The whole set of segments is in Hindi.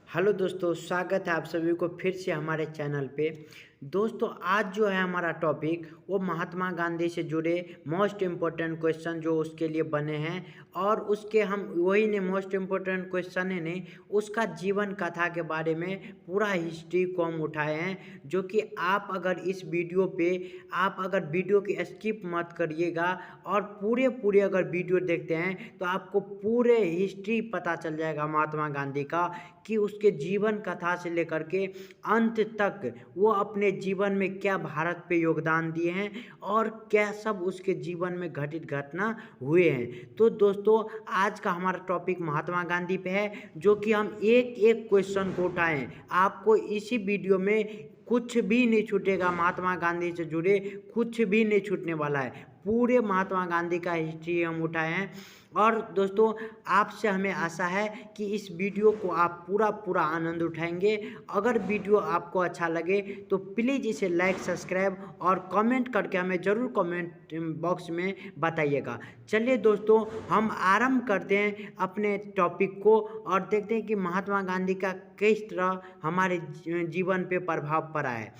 हेलो दोस्तों, स्वागत है आप सभी को फिर से हमारे चैनल पे। दोस्तों, आज जो है हमारा टॉपिक वो महात्मा गांधी से जुड़े मोस्ट इम्पोर्टेंट क्वेश्चन जो उसके लिए बने हैं, और उसके हम वही ने मोस्ट इम्पोर्टेंट क्वेश्चन है ने उसका जीवन कथा के बारे में पूरा हिस्ट्री को हम उठाए हैं, जो कि आप अगर इस वीडियो पे आप अगर वीडियो की स्किप मत करिएगा और पूरे अगर वीडियो देखते हैं तो आपको पूरे हिस्ट्री पता चल जाएगा महात्मा गांधी का, कि उसके जीवन कथा से लेकर के अंत तक वो अपने जीवन में क्या भारत पे योगदान दिए हैं और क्या सब उसके जीवन में घटित घटना हुए हैं। तो दोस्तों, आज का हमारा टॉपिक महात्मा गांधी पे है, जो कि हम एक एक क्वेश्चन को उठाएं। आपको इसी वीडियो में कुछ भी नहीं छूटेगा, महात्मा गांधी से जुड़े कुछ भी नहीं छूटने वाला है। पूरे महात्मा गांधी का हिस्ट्री हम उठाए हैं। और दोस्तों, आपसे हमें आशा है कि इस वीडियो को आप पूरा आनंद उठाएंगे। अगर वीडियो आपको अच्छा लगे तो प्लीज़ इसे लाइक, सब्सक्राइब और कमेंट करके हमें ज़रूर कमेंट बॉक्स में बताइएगा। चलिए दोस्तों, हम आरंभ करते हैं अपने टॉपिक को और देखते हैं कि महात्मा गांधी का किस तरह हमारे जीवन पे प्रभाव पड़ा है।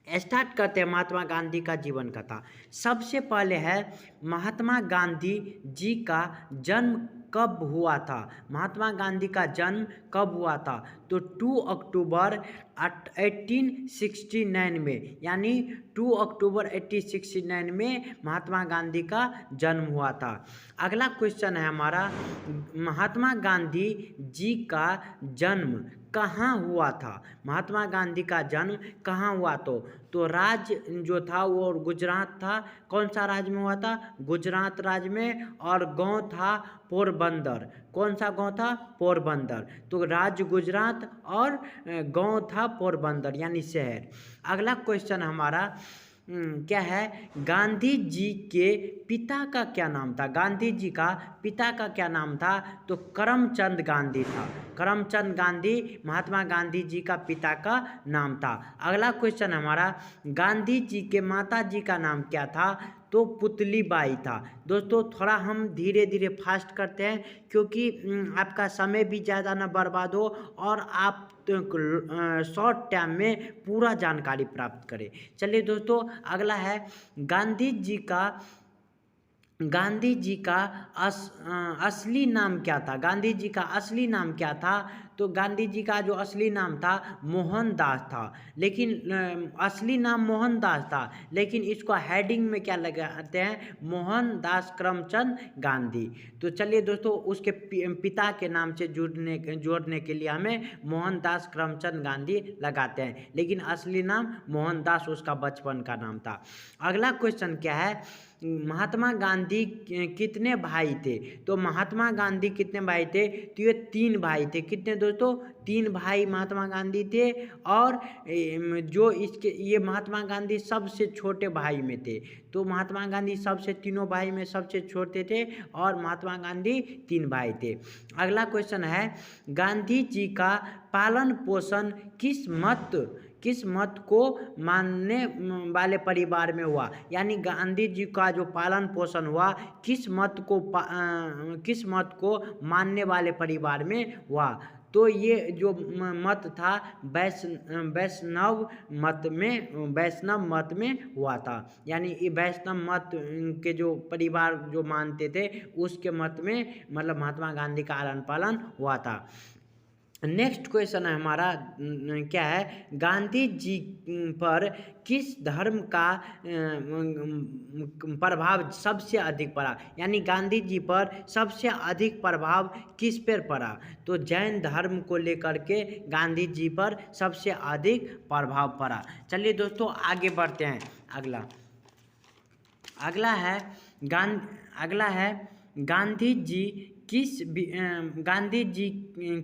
स्टार्ट करते हैं महात्मा गांधी का जीवन कथा। सबसे पहले है महात्मा गांधी जी का जन्म कब हुआ था। महात्मा गांधी का जन्म कब हुआ था? तो 2 अक्टूबर 1869 में, यानी 2 अक्टूबर 1869 में महात्मा गांधी का जन्म हुआ था। अगला क्वेश्चन है हमारा, महात्मा गांधी जी का जन्म कहाँ हुआ था? महात्मा गांधी का जन्म कहाँ हुआ? तो राज्य जो था वो गुजरात था। कौन सा राज्य में हुआ था? गुजरात राज्य में। और गांव था पोरबंदर। कौन सा गांव था? पोरबंदर। तो राज्य गुजरात और गांव था पोरबंदर, यानी शहर। अगला क्वेश्चन हमारा क्या है, गांधी जी के पिता का क्या नाम था? गांधी जी का पिता का क्या नाम था? तो करमचंद गांधी था। करमचंद गांधी महात्मा गांधी जी का पिता का नाम था। अगला क्वेश्चन हमारा, गांधी जी के माता जी का नाम क्या था? तो पुतली बाई था। दोस्तों, थोड़ा हम धीरे धीरे फास्ट करते हैं, क्योंकि आपका समय भी ज़्यादा ना बर्बाद हो और आप शॉर्ट टाइम में पूरा जानकारी प्राप्त करें। चलिए दोस्तों, अगला है गांधी जी का असली नाम क्या था? गांधी जी का असली नाम क्या था? तो गांधी जी का जो असली नाम था मोहनदास था। लेकिन असली नाम मोहनदास था, लेकिन इसको हेडिंग में क्या लगाते हैं? मोहनदास करमचंद गांधी। तो चलिए दोस्तों, उसके पिता के नाम से जोड़ने के लिए हमें मोहनदास करमचंद गांधी लगाते हैं, लेकिन असली नाम मोहनदास उसका बचपन का नाम था। अगला क्वेश्चन क्या है, महात्मा गांधी कितने भाई थे? तो महात्मा गांधी कितने भाई थे? तो ये 3 भाई थे। कितने दोस्तों? 3 भाई महात्मा गांधी थे। और जो इसके ये महात्मा गांधी सबसे छोटे भाई में थे। तो महात्मा गांधी सबसे तीनों भाई में सबसे छोटे थे और महात्मा गांधी 3 भाई थे। अगला क्वेश्चन है, गांधी जी का पालन पोषण किस मत को मानने वाले परिवार में हुआ? यानी गांधी जी का जो पालन पोषण हुआ किस मत को मानने वाले परिवार में हुआ? तो ये जो मत था वैष्णव मत में हुआ था। यानी ये वैष्णव मत के जो परिवार जो मानते थे उसके मत में मतलब महात्मा गांधी का आलन पालन हुआ था। नेक्स्ट क्वेश्चन है हमारा, क्या है, गांधी जी पर किस धर्म का प्रभाव सबसे अधिक पड़ा? यानी गांधी जी पर सबसे अधिक प्रभाव किस पर पड़ा? तो जैन धर्म को लेकर के गांधी जी पर सबसे अधिक प्रभाव पड़ा। चलिए दोस्तों, आगे बढ़ते हैं। अगला है गांधी जी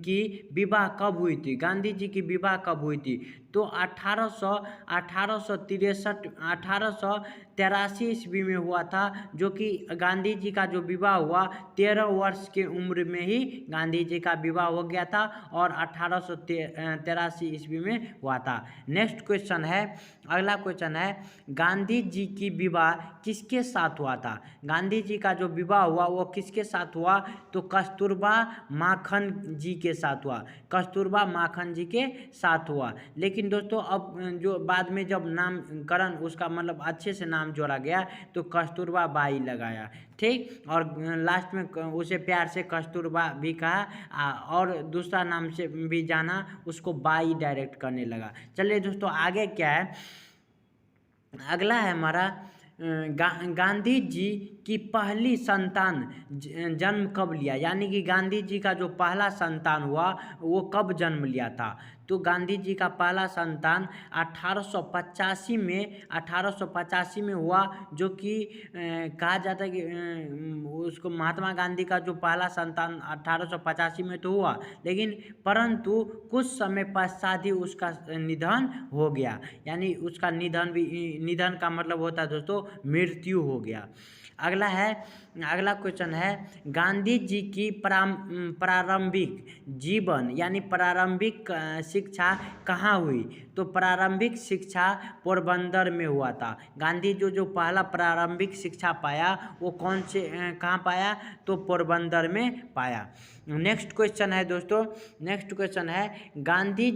की विवाह कब हुई थी? गांधी जी की विवाह कब हुई थी? तो 1883 ईस्वी में हुआ था, जो कि गांधी जी का जो विवाह हुआ 13 वर्ष की उम्र में ही गांधी जी का विवाह हो गया था और 1883 ईस्वी में हुआ था। नेक्स्ट क्वेश्चन है, अगला क्वेश्चन है, गांधी जी की विवाह किसके साथ हुआ था? गांधी जी का जो विवाह हुआ वो किसके साथ हुआ? तो कस्तूरबा माखन जी के साथ हुआ, कस्तूरबा माखन जी के साथ हुआ। लेकिन दोस्तों अब जो बाद में जब नामकरण उसका मतलब अच्छे से नाम जोड़ा गया तो कस्तूरबा बाई लगाया, ठीक, और लास्ट में उसे प्यार से कस्तूरबा भी कहा और दूसरा नाम से भी जाना, उसको बाई डायरेक्ट करने लगा। चलिए दोस्तों आगे क्या है, अगला है हमारा गांधी जी की पहली संतान जन्म कब लिया, यानी कि गांधी जी का जो पहला संतान हुआ वो कब जन्म लिया था? तो गांधी जी का पहला संतान 1885 में हुआ, जो कि कहा जाता है कि उसको महात्मा गांधी का जो पहला संतान 1885 में तो हुआ, लेकिन परंतु कुछ समय पश्चात ही उसका निधन हो गया, यानी उसका निधन का मतलब होता है दोस्तों मृत्यु हो गया। अगला क्वेश्चन है, गांधी जी की प्रारंभिक जीवन यानी प्रारंभिक शिक्षा कहाँ हुई? तो प्रारंभिक शिक्षा पोरबंदर में हुआ था। गांधी जो पहला प्रारंभिक शिक्षा पाया वो कहाँ पाया? तो पोरबंदर में पाया। नेक्स्ट क्वेश्चन है दोस्तों, नेक्स्ट क्वेश्चन है, गांधी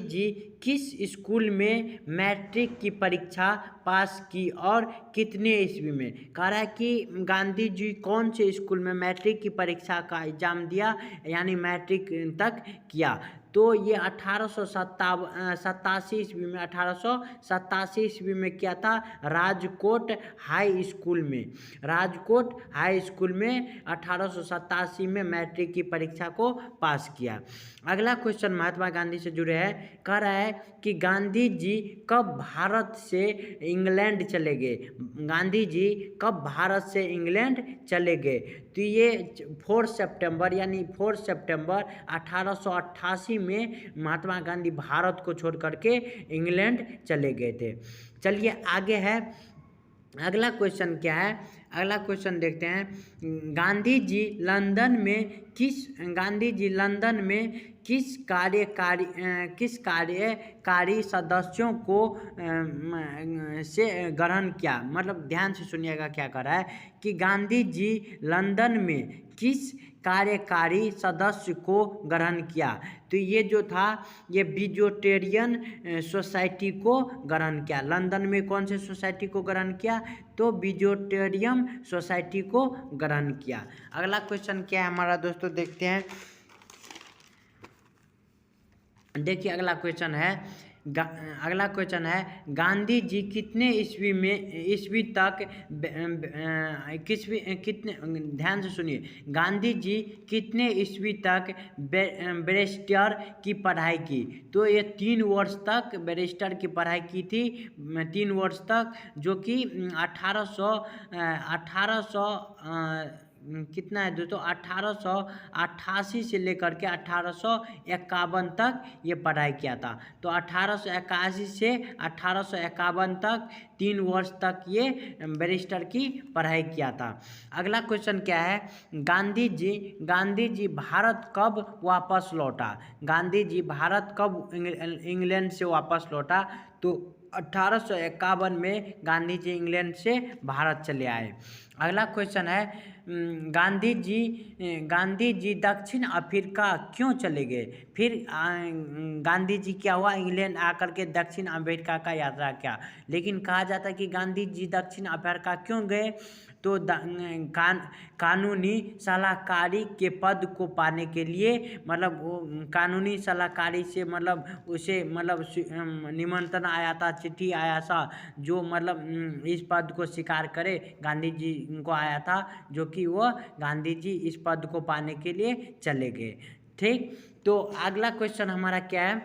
जी किस स्कूल में मैट्रिक की परीक्षा पास की और कितने ईस्वी में? कह रहा है कि गांधी जी कौन से स्कूल में मैट्रिक की परीक्षा का एग्जाम दिया, यानी मैट्रिक तक किया? तो ये 1887 ईस्वी में 1887 ईस्वी में किया था, राजकोट हाई स्कूल में। राजकोट हाई स्कूल में 1887 में मैट्रिक की परीक्षा को पास किया। अगला क्वेश्चन महात्मा गांधी से जुड़े है, कह रहा है कि गांधी जी कब भारत से इंग्लैंड चले गए? गांधी जी कब भारत से इंग्लैंड चले गए? तो ये 4 सितंबर यानी 4 सितंबर 1888 में महात्मा गांधी भारत को छोड़ करके इंग्लैंड चले गए थे। चलिए आगे है, अगला क्वेश्चन क्या है, अगला क्वेश्चन देखते हैं, गांधी जी लंदन में किस कार्यकारी सदस्यों को से ग्रहण किया? मतलब ध्यान से सुनिएगा क्या कर रहा है कि गांधी जी लंदन में किस कार्यकारी सदस्य को ग्रहण किया? तो ये जो था ये बिजोटेरियन सोसाइटी को ग्रहण किया। लंदन में कौन से सोसाइटी को ग्रहण किया? तो बिजोटेरियम सोसाइटी को ग्रहण किया। अगला क्वेश्चन क्या है हमारा दोस्तों, देखते हैं। देखिए अगला क्वेश्चन है, गांधी जी कितने ईस्वी तक ध्यान से सुनिए, गांधी जी कितने ईस्वी तक बैरिस्टर की पढ़ाई की? तो ये 3 वर्ष तक बैरिस्टर की पढ़ाई की थी, 3 वर्ष तक, जो कि 1800 कितना है दोस्तों, 1888 से लेकर के 1851 तक ये पढ़ाई किया था। तो 1881 से 1851 तक 3 वर्ष तक ये बैरिस्टर की पढ़ाई किया था। अगला क्वेश्चन क्या है, गांधी जी भारत कब वापस लौटा? गांधी जी भारत कब इंग्लैंड से वापस लौटा? तो 1851 में गांधी जी इंग्लैंड से भारत चले आए। अगला क्वेश्चन है, गांधी जी दक्षिण अफ्रीका क्यों चले गए? फिर गांधी जी क्या हुआ, इंग्लैंड आकर के दक्षिण अफ्रीका का यात्रा किया, लेकिन कहा जाता है कि गांधी जी दक्षिण अफ्रीका क्यों गए? तो कानूनी सलाहकारी के पद को पाने के लिए, मतलब वो कानूनी सलाहकारी से मतलब उसे मतलब निमंत्रण आया था, चिट्ठी आया था, जो मतलब इस पद को स्वीकार करे, गांधी जी को आया था, जो कि वो गांधी जी इस पद को पाने के लिए चले गए। ठीक, तो अगला क्वेश्चन हमारा क्या है,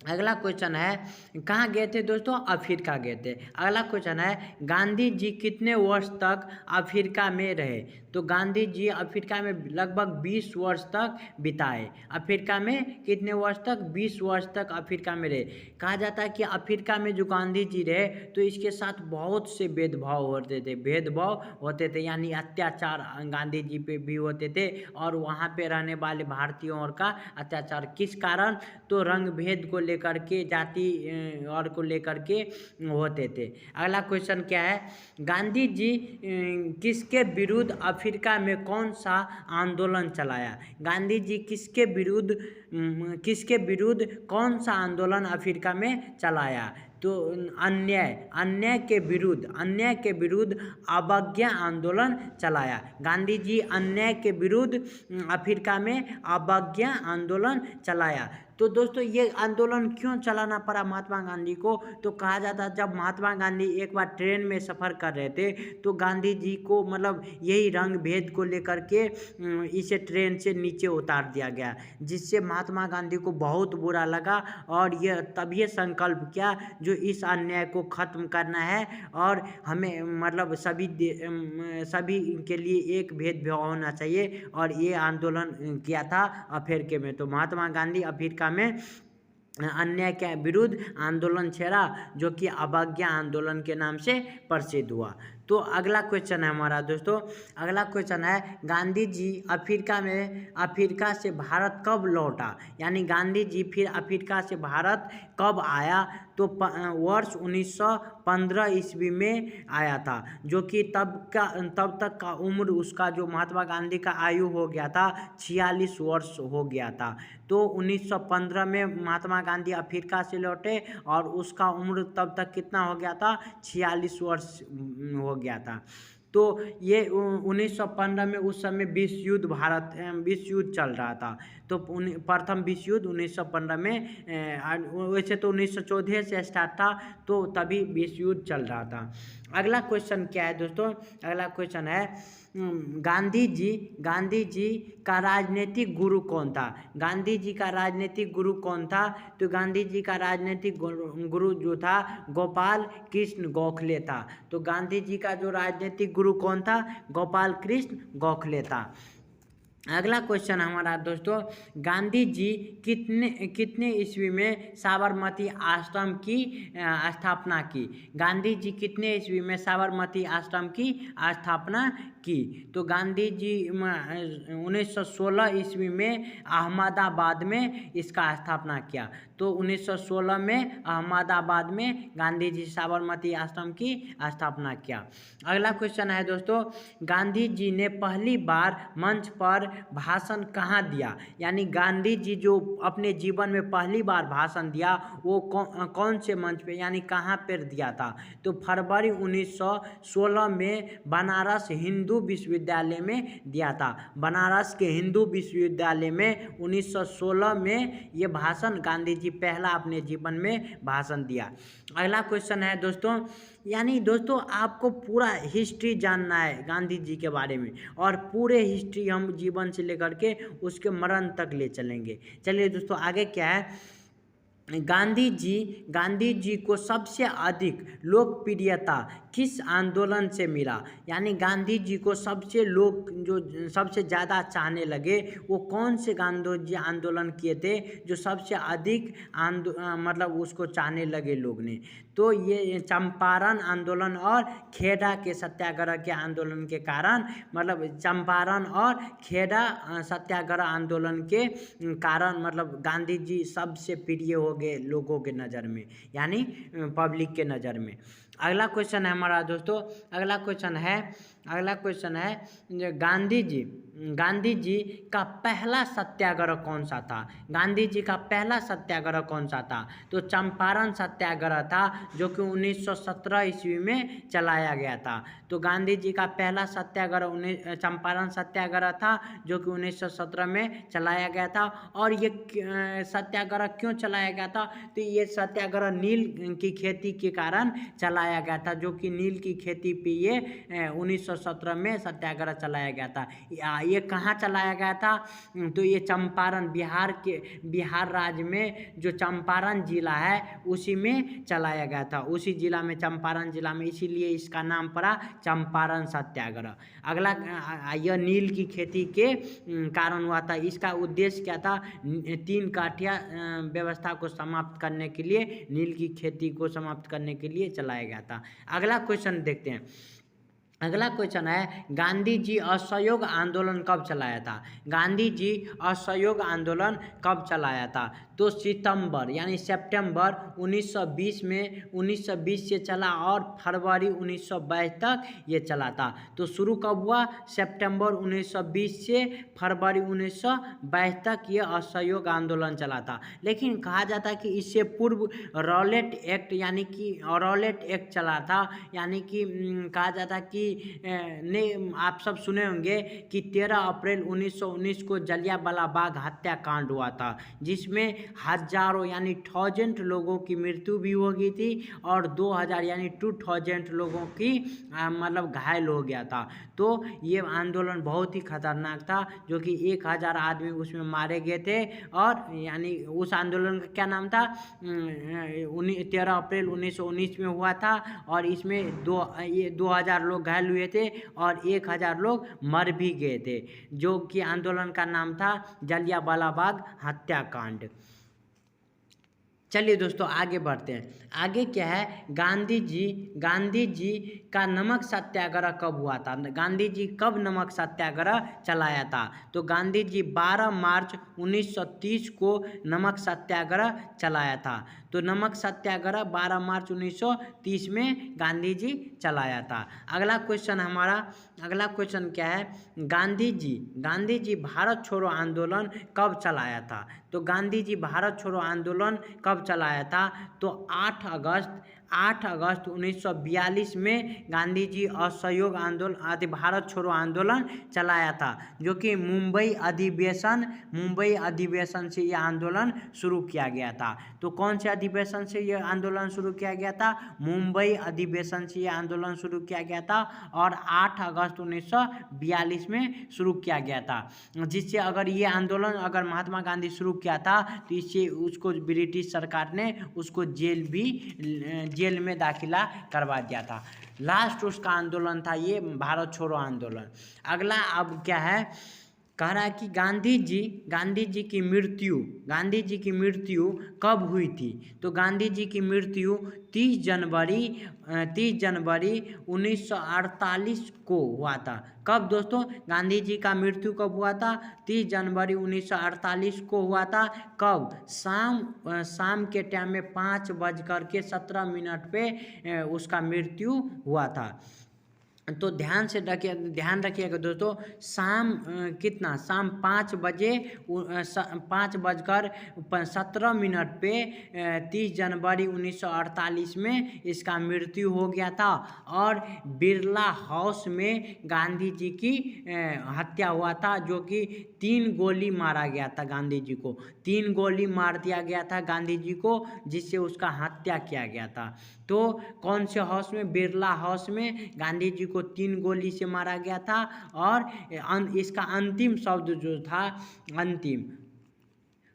अगला क्वेश्चन है, कहाँ गए थे दोस्तों? अफ्रीका गए थे। अगला क्वेश्चन है, गांधी जी कितने वर्ष तक अफ्रीका में रहे? तो गांधी जी अफ्रीका में लगभग 20 वर्ष तक बिताए। अफ्रीका में कितने वर्ष तक? 20 वर्ष तक अफ्रीका में रहे। कहा जाता है कि अफ्रीका में जो गांधी जी रहे तो इसके साथ बहुत से भेदभाव होते थे, यानी अत्याचार गांधी जी पे भी होते थे और वहाँ पे रहने वाले भारतीयों और का अत्याचार। किस कारण? तो रंग भेद को लेकर के, जाति और को लेकर के होते थे। अगला क्वेश्चन क्या है, गांधी जी किसके विरुद्ध अफ्रीका में कौन सा आंदोलन चलाया? गांधी जी किसके विरुद्ध कौन सा आंदोलन अफ्रीका में चलाया? तो अन्याय के विरुद्ध अवज्ञा आंदोलन चलाया। गांधी जी अन्याय के विरुद्ध अफ्रीका में अवज्ञा आंदोलन चलाया। तो दोस्तों ये आंदोलन क्यों चलाना पड़ा महात्मा गांधी को? तो कहा जाता है जब महात्मा गांधी एक बार ट्रेन में सफ़र कर रहे थे तो गांधी जी को मतलब यही रंग भेद को लेकर के इसे ट्रेन से नीचे उतार दिया गया, जिससे महात्मा गांधी को बहुत बुरा लगा और यह तभी संकल्प किया जो इस अन्याय को ख़त्म करना है और हमें मतलब सभी के लिए एक भेदभाव होना चाहिए, और ये आंदोलन किया था अफ्रीका में। तो महात्मा गांधी अफ्रीका में अन्याय के विरुद्ध आंदोलन छेड़ा जो कि अवज्ञा आंदोलन के नाम से प्रसिद्ध हुआ। तो अगला क्वेश्चन है हमारा दोस्तों, अगला क्वेश्चन है, गांधी जी अफ्रीका से भारत कब लौटा? यानी गांधी जी फिर अफ्रीका से भारत कब आया? तो वर्ष 1915 ईस्वी में आया था, जो कि तब तक का उम्र उसका, जो महात्मा गांधी का आयु हो गया था 46 वर्ष हो गया था। तो 1915 में महात्मा गांधी अफ्रीका से लौटे और उसका उम्र तब तक कितना हो गया था? 46 वर्ष हो गया था। तो ये 1915 में उस समय विश्व युद्ध चल रहा था। तो प्रथम विश्व युद्ध 1915 में, वैसे तो 1914 से स्टार्ट था, तो तभी विश्व युद्ध चल रहा था। अगला क्वेश्चन क्या है दोस्तों? अगला क्वेश्चन है, गांधी जी का राजनीतिक गुरु कौन था? गांधी जी का राजनीतिक गुरु कौन था? तो गांधी जी का राजनीतिक गुरु जो था गोपाल कृष्ण गोखले था। तो गांधी जी का जो राजनीतिक गुरु कौन था? गोपाल कृष्ण गोखले था। अगला क्वेश्चन हमारा दोस्तों, गांधी जी कितने ईस्वी में साबरमती आश्रम की स्थापना की? गांधी जी कितने ईस्वी में साबरमती आश्रम की स्थापना की? तो गांधी जी 1916 ईस्वी में अहमदाबाद में इसका स्थापना किया। तो 1916 में अहमदाबाद में गांधी जी साबरमती आश्रम की स्थापना किया। अगला क्वेश्चन है दोस्तों, गांधी जी ने पहली बार मंच पर भाषण कहाँ दिया? यानी गांधी जी जो अपने जीवन में पहली बार भाषण दिया वो कौन से मंच पे, यानी कहाँ पर दिया था? तो फरवरी 1916 में बनारस हिंदू विश्वविद्यालय में दिया था। बनारस के हिंदू विश्वविद्यालय में 1916 में ये भाषण गांधी जी पहला अपने जीवन में भाषण दिया। अगला क्वेश्चन है दोस्तों, यानी दोस्तों आपको पूरा हिस्ट्री जानना है गांधी जी के बारे में, और पूरे हिस्ट्री हम जीवन से लेकर के उसके मरण तक ले चलेंगे। चलिए दोस्तों आगे क्या है, गांधी जी को सबसे अधिक लोकप्रियता किस आंदोलन से मिला? यानी गांधी जी को जो सबसे ज़्यादा चाहने लगे वो कौन से गांधी जी आंदोलन किए थे जो सबसे अधिक मतलब उसको चाहने लगे लोग ने? तो ये चंपारण आंदोलन और खेड़ा के सत्याग्रह के आंदोलन के कारण, मतलब चंपारण और खेड़ा सत्याग्रह आंदोलन के कारण मतलब गांधी जी सबसे प्रिय हो गए लोगों के नज़र में, यानी पब्लिक के नज़र में। अगला क्वेश्चन है हमारा दोस्तों, अगला क्वेश्चन है गांधी जी का पहला सत्याग्रह कौन सा था? गांधी जी का पहला सत्याग्रह कौन सा था? तो चंपारण सत्याग्रह था, जो कि 1917 ईस्वी में चलाया गया था। तो गांधी जी का पहला सत्याग्रह चंपारण सत्याग्रह था, जो कि 1917 में चलाया गया था। और ये सत्याग्रह क्यों चलाया गया था? तो ये सत्याग्रह नील की खेती के कारण चलाया गया था, जो कि नील की खेती पे ये 1917 में सत्याग्रह चलाया गया था। ये कहाँ चलाया गया था? तो ये चंपारण, बिहार राज्य में जो चंपारण जिला है उसी में चलाया गया था, उसी जिला में, चंपारण जिला में, इसीलिए इसका नाम पड़ा चंपारण सत्याग्रह। अगला यह नील की खेती के कारण हुआ था। इसका उद्देश्य क्या था? 3 काठिया व्यवस्था को समाप्त करने के लिए, नील की खेती को समाप्त करने के लिए चलाया गया था। अगला क्वेश्चन देखते हैं। अगला क्वेश्चन है, गांधी जी असहयोग आंदोलन कब चलाया था? गांधी जी असहयोग आंदोलन कब चलाया था? तो सितंबर यानी सितंबर 1920 में, 1920 से चला और फरवरी 1922 तक ये चला था। तो शुरू कब हुआ? सितंबर 1920 से फरवरी 1922 तक ये असहयोग आंदोलन चला था। लेकिन कहा जाता है कि इससे पूर्व रॉलेट एक्ट यानी कि रॉलेट एक्ट चला था, यानी कि कहा जाता कि ने आप सब सुने होंगे कि 13 अप्रैल 1919 को जलियांवाला बाग हत्याकांड हुआ था, जिसमें हजारों यानी 1000 लोगों की मृत्यु भी हो गई थी और 2000 यानी 2000 लोगों की मतलब घायल हो गया था। तो ये आंदोलन बहुत ही खतरनाक था, जो कि 1000 आदमी उसमें मारे गए थे। और यानी उस आंदोलन का क्या नाम था? 13 अप्रैल 1919 में हुआ था और इसमें 2000 लोग घायल हुए थे और 1000 लोग मर भी गए थे, जो कि आंदोलन का नाम था जलियांवाला बाग हत्याकांड। चलिए दोस्तों आगे बढ़ते हैं। आगे क्या है? गांधी जी का नमक सत्याग्रह कब हुआ था? गांधी जी कब नमक सत्याग्रह चलाया था? तो गांधी जी 12 मार्च 1930 को नमक सत्याग्रह चलाया था। तो नमक सत्याग्रह 12 मार्च 1930 में गांधी जी चलाया था। अगला क्वेश्चन क्या है? गांधी जी भारत छोड़ो आंदोलन कब चलाया था? तो गांधी जी भारत छोड़ो आंदोलन कब चलाया था? तो 8 अगस्त 1942 में गांधी जी असहयोग आंदोलन आदि भारत छोड़ो आंदोलन चलाया था, जो कि मुंबई अधिवेशन से यह आंदोलन शुरू किया गया था। तो कौन से अधिवेशन से यह आंदोलन शुरू किया गया था? मुंबई अधिवेशन से यह आंदोलन शुरू किया गया था और 8 अगस्त 1942 में शुरू किया गया था। जिससे अगर ये आंदोलन अगर महात्मा गांधी शुरू किया था तो इससे उसको ब्रिटिश सरकार ने उसको जेल में दाखिला करवा दिया था। लास्ट उसका आंदोलन था ये भारत छोड़ो आंदोलन। अगला अब क्या है? कह रहा है कि गांधी जी की मृत्यु कब हुई थी? तो गांधी जी की मृत्यु 30 जनवरी 1948 को हुआ था। कब दोस्तों? गांधी जी का मृत्यु कब हुआ था? 30 जनवरी 1948 को हुआ था। कब? शाम के टाइम में 5:17 पे उसका मृत्यु हुआ था। तो ध्यान रखिएगा दोस्तों, शाम 5:17 पे 30 जनवरी 1948 में इसका मृत्यु हो गया था और बिरला हाउस में गांधी जी की हत्या हुआ था, जो कि 3 गोली मारा गया था गांधी जी को, 3 गोली मार दिया गया था गांधी जी को, जिससे उसका हत्या किया गया था। तो कौन से हाउस में? बिरला हाउस में गांधी जी को 3 गोली से मारा गया था। और इसका अंतिम शब्द जो था,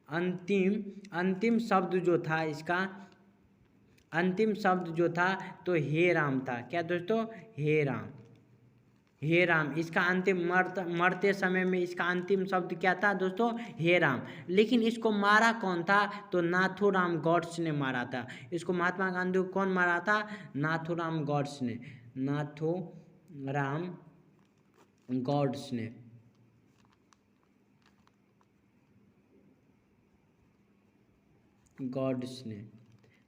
अंतिम शब्द जो था, इसका अंतिम शब्द जो था तो हे राम था। क्या दोस्तों? हे राम। इसका अंतिम मरते समय में इसका अंतिम शब्द क्या था दोस्तों? हे राम। लेकिन इसको मारा कौन था? तो नाथूराम गॉड्स ने मारा था। इसको महात्मा गांधी को कौन मारा था? नाथूराम गॉड्स ने।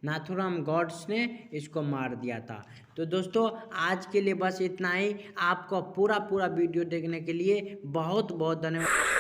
नाथूराम गॉड्स ने इसको मार दिया था। तो दोस्तों आज के लिए बस इतना ही। आपको पूरा वीडियो देखने के लिए बहुत बहुत धन्यवाद।